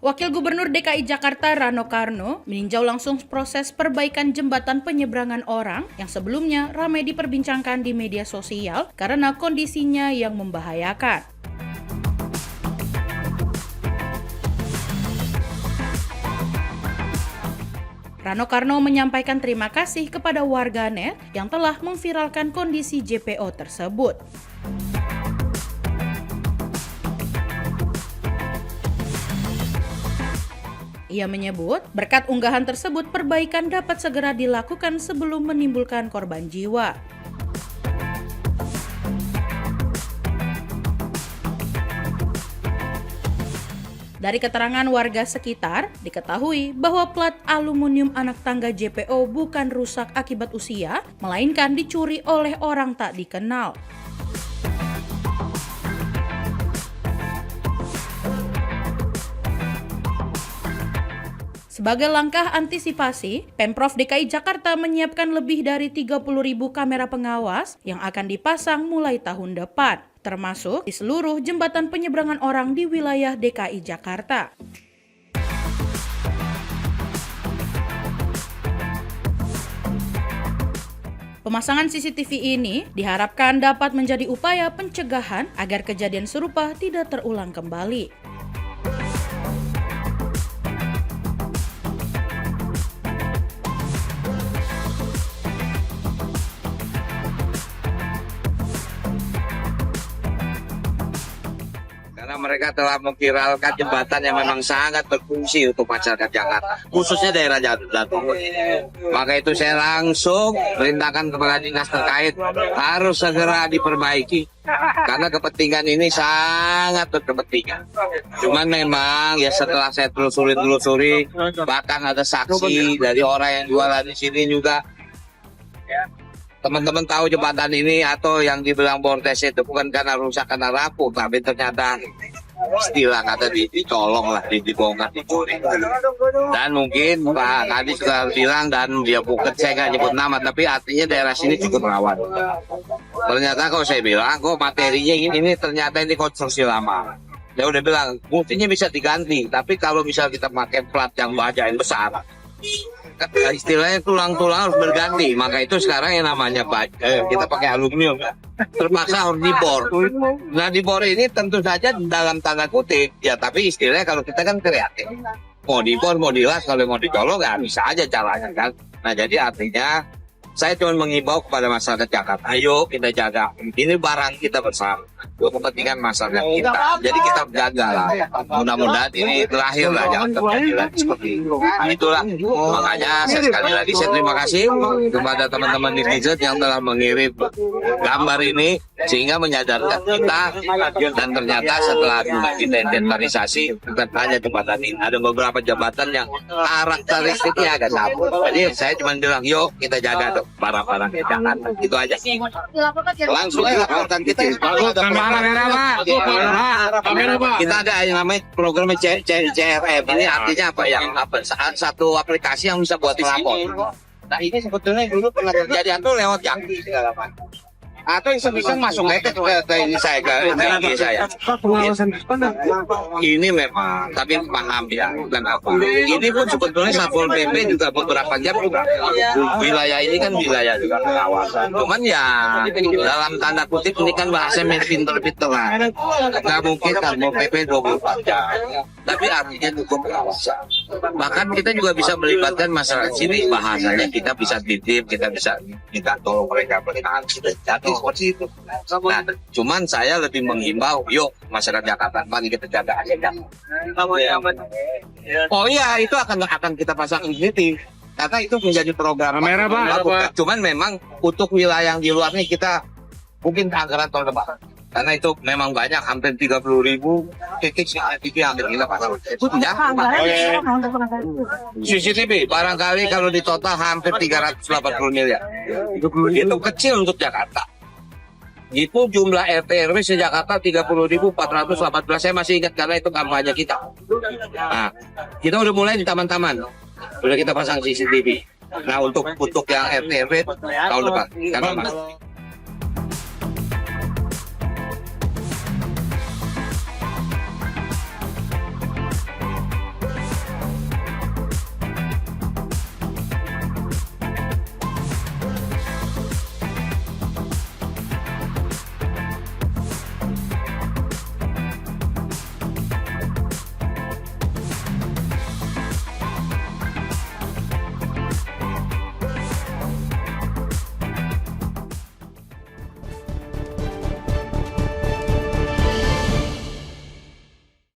Wakil Gubernur DKI Jakarta Rano Karno meninjau langsung proses perbaikan jembatan penyeberangan orang yang sebelumnya ramai diperbincangkan di media sosial karena kondisinya yang membahayakan. Rano Karno menyampaikan terima kasih kepada warganet yang telah memviralkan kondisi JPO tersebut. Ia menyebut, berkat unggahan tersebut perbaikan dapat segera dilakukan sebelum menimbulkan korban jiwa. Dari keterangan warga sekitar, diketahui bahwa plat aluminium anak tangga JPO bukan rusak akibat usia, melainkan dicuri oleh orang tak dikenal. Sebagai langkah antisipasi, Pemprov DKI Jakarta menyiapkan lebih dari 30.000 kamera pengawas yang akan dipasang mulai tahun depan, termasuk di seluruh jembatan penyeberangan orang di wilayah DKI Jakarta. Pemasangan CCTV ini diharapkan dapat menjadi upaya pencegahan agar kejadian serupa tidak terulang kembali. Karena mereka telah memviralkan jembatan yang memang sangat berfungsi untuk masyarakat Jakarta, khususnya daerah Jateng. Maka itu saya langsung perintahkan kepada dinas terkait harus segera diperbaiki. Karena kepentingan ini sangat berkepentingan. Cuman memang ya setelah saya telusuri, bahkan ada saksi dari orang yang jualan di sini juga. Teman-teman tahu jembatan ini atau yang dibilang bordes itu bukan karena rusak, karena rapuh, tapi ternyata istilah kata dicolong lah, dibongkar, dicuri. Dan mungkin Pak Kadis sudah bilang dan dia bukan, saya nggak nyebut nama, tapi artinya daerah sini cukup rawan. Ternyata kalau saya bilang, kok materinya ini ternyata ini konstruksi lama. Dia udah bilang, buktinya bisa diganti, tapi kalau misal kita pakai plat yang baja yang besar, istilahnya tulang-tulang harus berganti. Maka itu sekarang yang namanya kita pakai aluminium, terpaksa harus dibor. Nah, dibor ini tentu saja dalam tanda kutip ya, tapi istilahnya kalau kita kan kreatif, mau dibor mau dilas, kalau mau dicolok ya bisa aja caranya kan. Nah, jadi artinya saya cuma mengimbau kepada masyarakat Jakarta, ayo kita jaga, ini barang kita bersama, kepentingan masyarakat kita, jadi kita jaga lah. Mudah-mudahan ini terakhir lah, jangan terjadi lagi seperti itu. Itulah makanya saya sekali lagi saya terima kasih kepada teman-teman netizen yang telah mengirim gambar ini sehingga menyadarkan kita, dan ternyata setelah kita inventarisasi bukan hanya jembatan ini, ada beberapa jembatan yang karakteristiknya agak sama. Jadi saya cuma bilang, yuk kita jaga tuh barang-barang di Jakarta, itu aja. Langsung laporkan kita. Kita ada yang namanya program CRM. Ini artinya apa? Yang satu aplikasi yang bisa buat melapor. Nah, ini sebetulnya dulu pernah terjadi atau lewat Yakti segala macam. Atau iseng-iseng masuk ke ini saya, ke IG saya. Ini memang, tapi paham ya, bukan apa. Ini pun sebetulnya Satpol PP juga beberapa jam juga. Wilayah ini kan wilayah juga kawasan. Cuman ya, dalam tanda kutip ini kan bahasa main pinter-pinteran. Nggak mungkin Satpol PP 24 jam. Tapi artinya cukup kawasan. Bahkan kita juga bisa melibatkan masyarakat sini, bahasanya kita bisa titip, kita bisa minta tolong mereka bertahan, kita jatuh seperti itu. Nah, cuman saya lebih menghimbau, yuk masyarakat Jakarta, mari kita jaga aja. Oh iya, itu akan kita pasang CCTV. Karena itu menjadi program merah, Pak. Cuman memang untuk wilayah yang di luar ini kita mungkin anggaran tahun depan. Karena itu memang banyak, hampir 30.000 titik CCTV yang kita pasang. Ya, CCTV barangkali kalau di total hampir 380 miliar. Itu kecil untuk Jakarta. Itu jumlah RT RW se-Jakarta 30.418. Saya masih ingat karena itu kampanye kita. Nah, kita udah mulai di taman-taman. Udah kita pasang CCTV. Nah, untuk yang RT RW tahun depan. Karena